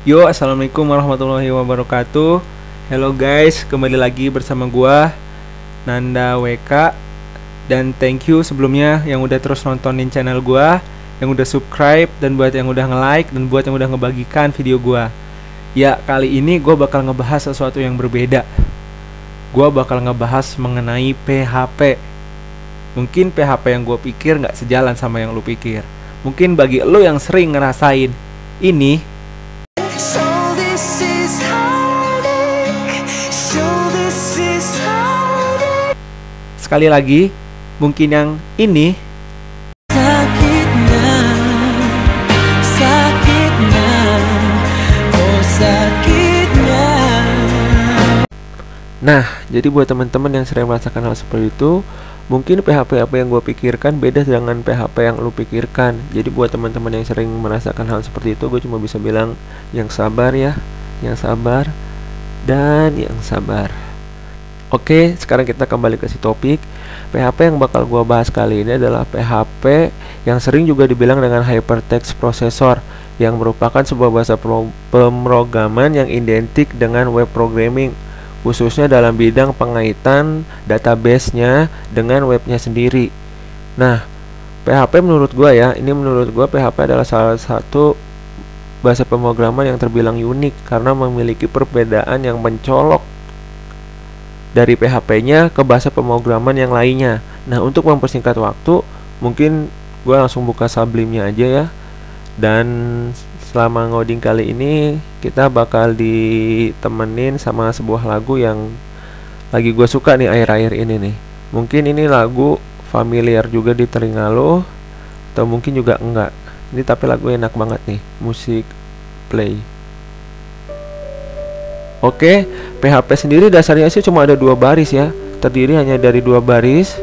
Yo, assalamualaikum warahmatullahi wabarakatuh. Hello guys, kembali lagi bersama gua Nanda WK. Dan thank you sebelumnya yang udah terus nontonin channel gua, yang udah subscribe, dan buat yang udah nge-like, dan buat yang udah ngebagikan video gua. Ya, kali ini gua bakal ngebahas sesuatu yang berbeda. Gua bakal ngebahas mengenai PHP. Mungkin PHP yang gua pikir nggak sejalan sama yang lu pikir. Mungkin bagi lu yang sering ngerasain ini, sekali lagi, mungkin yang ini sakitnya, oh sakitnya. Nah, jadi buat teman-teman yang sering merasakan hal seperti itu, mungkin PHP apa yang gue pikirkan beda dengan PHP yang lu pikirkan. Jadi buat teman-teman yang sering merasakan hal seperti itu, gue cuma bisa bilang yang sabar ya, yang sabar, dan yang sabar. Oke, sekarang kita kembali ke si topik. PHP yang bakal gua bahas kali ini adalah PHP yang sering juga dibilang dengan hypertext processor, yang merupakan sebuah bahasa pemrograman yang identik dengan web programming, khususnya dalam bidang pengaitan database-nya dengan webnya sendiri. Nah, PHP menurut gua ya, PHP adalah salah satu bahasa pemrograman yang terbilang unik karena memiliki perbedaan yang mencolok dari PHP-nya ke bahasa pemrograman yang lainnya. Nah, untuk mempersingkat waktu, mungkin gue langsung buka Sublime-nya aja ya. Dan selama ngoding kali ini, kita bakal ditemenin sama sebuah lagu yang lagi gue suka nih akhir-akhir ini nih. Mungkin ini lagu familiar juga di telinga lo, atau mungkin juga enggak. Ini tapi lagu enak banget nih, musik play. Oke, PHP sendiri dasarnya sih cuma ada 2 baris ya. Terdiri hanya dari 2 baris.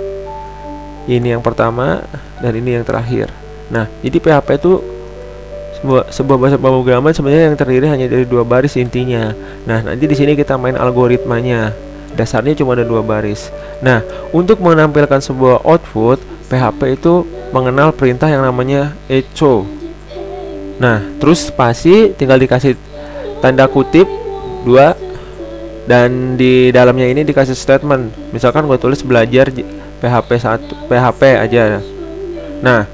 Ini yang pertama dan ini yang terakhir. Nah, jadi PHP itu sebuah bahasa pemrograman sebenarnya yang terdiri hanya dari 2 baris intinya. Nah, nanti di sini kita main algoritmanya. Dasarnya cuma ada 2 baris. Nah, untuk menampilkan sebuah output, PHP itu mengenal perintah yang namanya echo. Nah, terus spasi tinggal dikasih tanda kutip 2, dan di dalamnya ini dikasih statement. Misalkan gue tulis belajar PHP aja. Nah,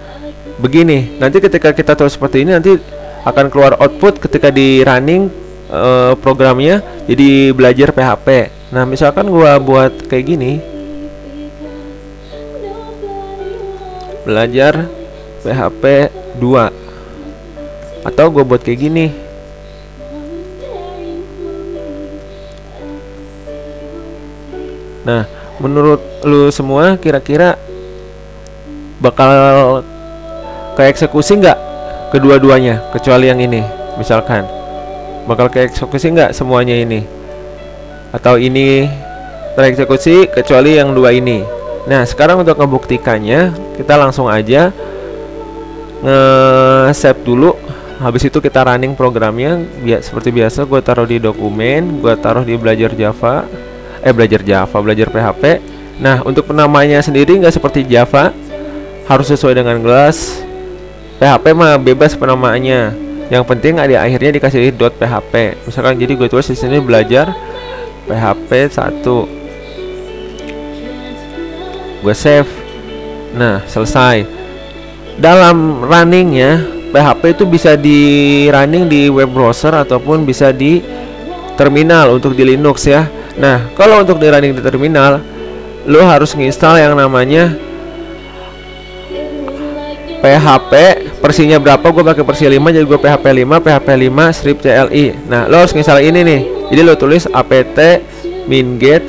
begini, nanti ketika kita tulis seperti ini, nanti akan keluar output ketika di running programnya jadi belajar PHP. Nah, misalkan gue buat kayak gini, belajar PHP 2, atau gue buat kayak gini, nah, menurut lu semua kira-kira bakal keeksekusi nggak kedua-duanya, kecuali yang ini? Misalkan bakal keeksekusi nggak semuanya ini, atau ini tereksekusi kecuali yang 2 ini? Nah, sekarang untuk membuktikannya, kita langsung aja nge-save dulu. Habis itu kita running programnya. Seperti biasa, gue taruh di dokumen, gue taruh di belajar PHP. Nah, untuk penamanya sendiri nggak seperti Java, harus sesuai dengan kelas. PHP mah bebas penamaannya, yang penting ada akhirnya dikasih .php. Misalkan jadi gue tulis di sini belajar PHP 1, gue save. Nah, selesai. Dalam runningnya, PHP itu bisa di running di web browser ataupun bisa di terminal untuk di Linux ya. Nah, kalau untuk di running di terminal, lo harus nginstal yang namanya PHP. Versinya berapa? Gue pakai versi 5, jadi gue PHP 5 strip CLI. Nah, lo harus nginstal ini nih. Jadi lo tulis apt minget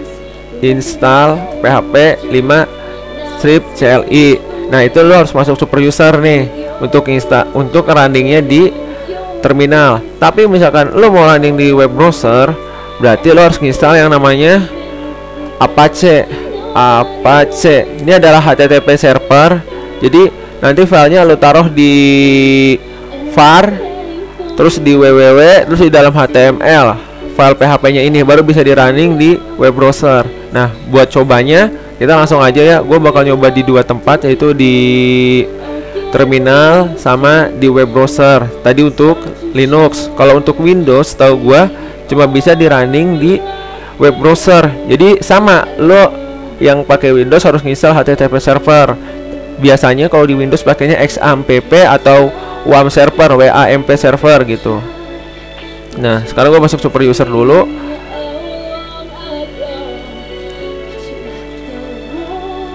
install PHP 5 strip CLI. Nah, itu lo harus masuk super user nih untuk runningnya di terminal. Tapi misalkan lo mau running di web browser, berarti lo harus install yang namanya Apache. Ini adalah HTTP server. Jadi nanti filenya lo taruh di var, terus di www, terus di dalam HTML file PHP-nya ini baru bisa di running di web browser. Nah, buat cobanya kita langsung aja ya. Gue bakal nyoba di 2 tempat, yaitu di terminal sama di web browser. Tadi untuk Linux. Kalau untuk Windows tahu gua cuma bisa di running di web browser. Jadi sama, lo yang pakai Windows harus install HTTP server. Biasanya kalau di Windows pakainya XAMPP atau WAMP server, WAMP server gitu. Nah, sekarang gua masuk super user dulu.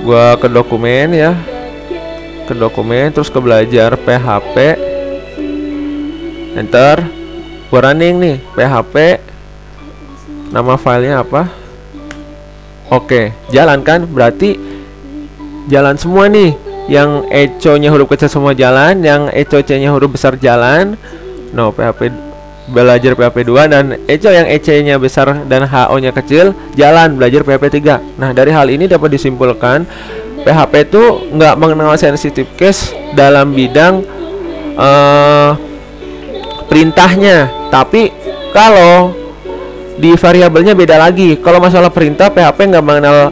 Gua ke dokumen ya, ke dokumen, terus ke belajar PHP, enter. Gua running nih PHP, nama filenya apa? Oke, jalan kan? Berarti jalan semua nih. Yang echo nya huruf kecil semua jalan, yang echo c nya huruf besar jalan. No, PHP belajar PHP 2 dan echo yang EC nya besar dan HO nya kecil jalan belajar PHP 3. Nah, dari hal ini dapat disimpulkan PHP itu nggak mengenal sensitive case dalam bidang perintahnya, tapi kalau di variabelnya beda lagi. Kalau masalah perintah, PHP nggak mengenal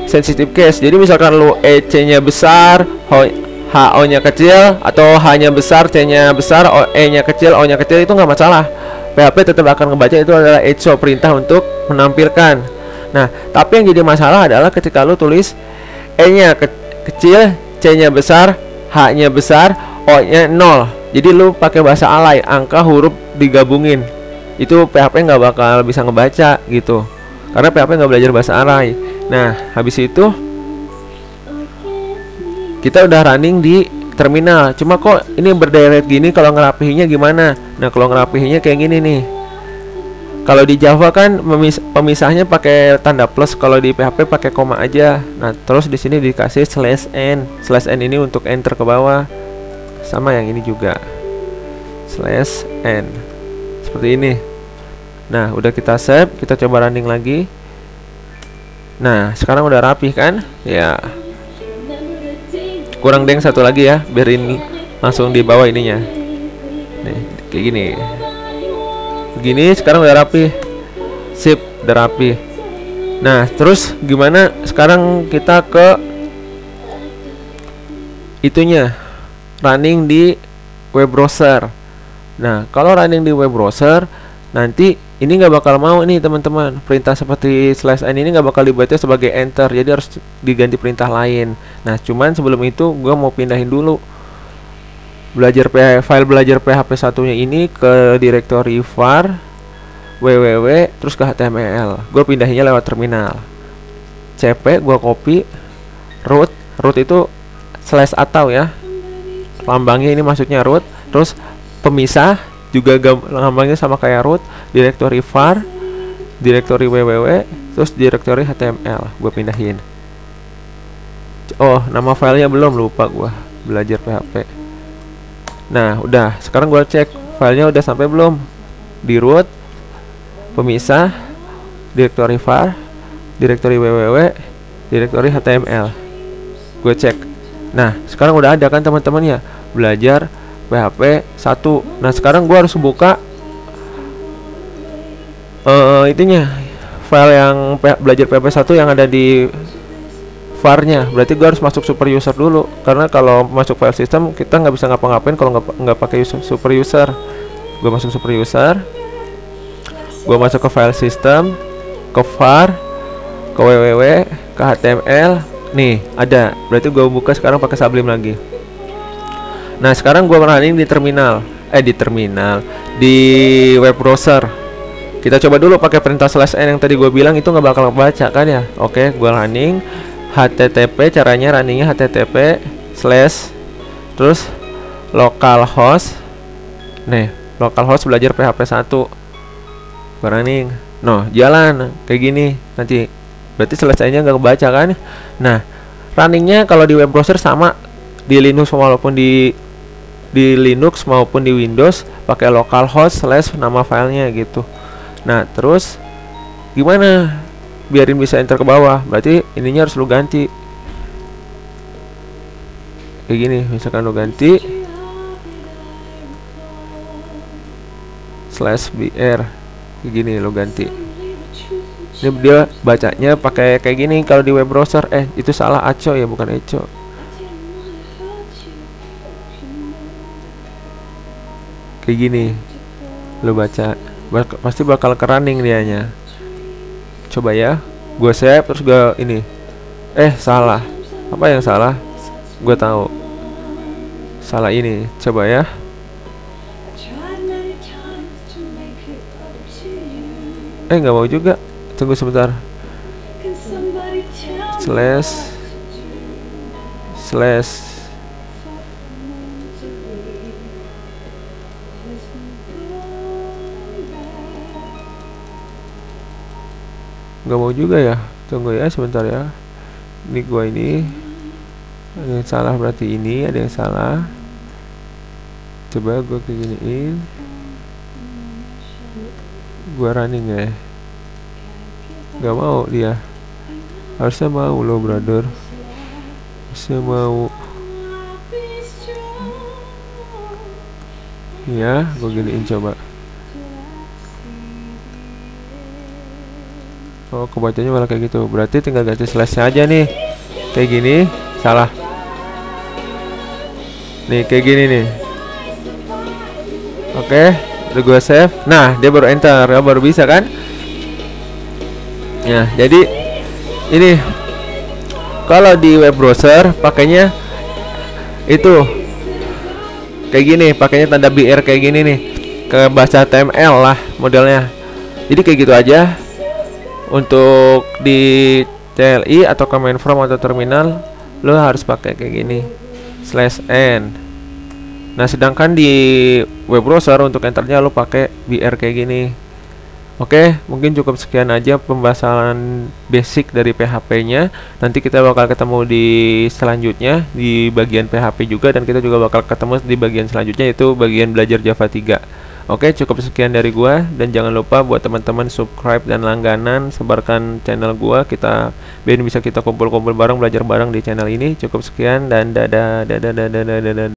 sensitive case. Jadi misalkan lu EC nya besar, HO nya kecil, atau H nya besar, C nya besar, E nya kecil, O nya kecil, itu nggak masalah. PHP tetap akan ngebaca itu adalah echo, perintah untuk menampilkan. Nah, tapi yang jadi masalah adalah ketika lu tulis E nya kecil, C nya besar, H nya besar, O nya 0. Jadi lu pakai bahasa alay, angka huruf digabungin. Itu PHP nggak bakal bisa ngebaca gitu, karena PHP nggak belajar bahasa alay. Nah, habis itu kita udah running di terminal. Cuma kok ini berderet gini, kalau ngerapihinnya gimana? Nah, kalau ngerapihinnya kayak gini nih. Kalau di Java kan pemisahnya pakai tanda plus, kalau di PHP pakai koma aja. Nah, terus di sini dikasih /n. /n ini untuk enter ke bawah. Sama yang ini juga. /n. Seperti ini. Nah, udah kita save, kita coba running lagi. Nah, sekarang udah rapih kan? Ya. Kurang deng satu lagi ya, biarin langsung di bawah ininya. Nih, kayak gini. Begini sekarang udah rapi. Sip, udah rapi. Nah, terus gimana? Sekarang kita ke itunya, running di web browser. Nah, kalau running di web browser, nanti ini nggak bakal mau nih teman-teman. Perintah seperti /n ini nggak bakal dibaca sebagai enter, jadi harus diganti perintah lain. Nah, cuman sebelum itu gua mau pindahin dulu file belajar PHP satunya ini ke directory var www terus ke html. Gue pindahinnya lewat terminal. cp gua copy, root itu /atau ya, lambangnya ini maksudnya root. Terus pemisah juga lambangnya sama kayak root, directory var, directory www, terus directory html. Gue pindahin. Oh, nama filenya belum, lupa gue, belajar PHP. Nah, udah. Sekarang gue cek filenya udah sampai belum. Di root, pemisah, directory var, directory www, directory html. Gue cek. Nah, sekarang udah ada kan teman-teman ya, belajar PHP 1. Nah, sekarang gua harus buka itunya, file yang belajar PHP 1 yang ada di var-nya. Berarti gua harus masuk super user dulu, karena kalau masuk file system kita nggak bisa ngapa-ngapain kalau nggak pakai super user. Gua masuk super user, gua masuk ke file system, ke var, ke www, ke html. Nih ada, berarti gua buka sekarang pakai Sublime lagi. Nah, sekarang gua running di terminal, di web browser. Kita coba dulu pakai perintah /n yang tadi gua bilang, itu nggak bakal baca kan ya. Oke, gua running http, caranya runningnya http / terus localhost. Nih, localhost belajar PHP 1. Gua running. No, jalan kayak gini nanti. Berarti /nya nggak kebaca kan? Nah, runningnya kalau di web browser sama di Linux walaupun di Linux maupun di Windows pakai localhost / nama filenya gitu. Nah, terus gimana biarin bisa enter ke bawah? Berarti ininya harus lu ganti kayak gini. Misalkan lu ganti /br kayak gini, lu ganti. Ini dia bacanya pakai kayak gini kalau di web browser. Itu salah, aco ya, bukan eco. kayak gini. Lu baca, pasti bakal kerunning dianya. Coba ya, gue save terus gue ini. Salah. Apa yang salah? Gue tahu. Salah ini. Coba ya. Nggak mau juga. Tunggu sebentar. Slash nggak mau juga ya. Tunggu ya sebentar ya. Ini gua ini ada yang salah, berarti ini ada yang salah. Coba gua kayak giniin. Gua running ya. Nggak mau dia. Harusnya mau loh brother. Harusnya mau. Ya, gua giniin coba. Oh, kebacanya malah kayak gitu. Berarti tinggal ganti slashnya aja nih. Kayak gini, salah. Nih, kayak gini nih. Oke, udah gue save. Nah, dia baru enter, ya, baru bisa kan? Nah, jadi ini kalau di web browser pakainya itu kayak gini, pakainya tanda BR kayak gini nih. Ke bahasa HTML lah modelnya. Jadi kayak gitu aja. Untuk di CLI atau command prompt atau terminal lo harus pakai kayak gini /n. Nah, sedangkan di web browser untuk enternya lo pakai BR kayak gini. Oke, mungkin cukup sekian aja pembahasan basic dari PHP-nya. Nanti kita bakal ketemu di selanjutnya di bagian PHP juga, dan kita juga bakal ketemu di bagian selanjutnya yaitu bagian belajar Java 3. Oke, cukup sekian dari gua, dan jangan lupa buat teman-teman subscribe dan langganan, sebarkan channel gua, kita biar bisa kita kumpul-kumpul bareng, belajar bareng di channel ini. Cukup sekian dan dadah.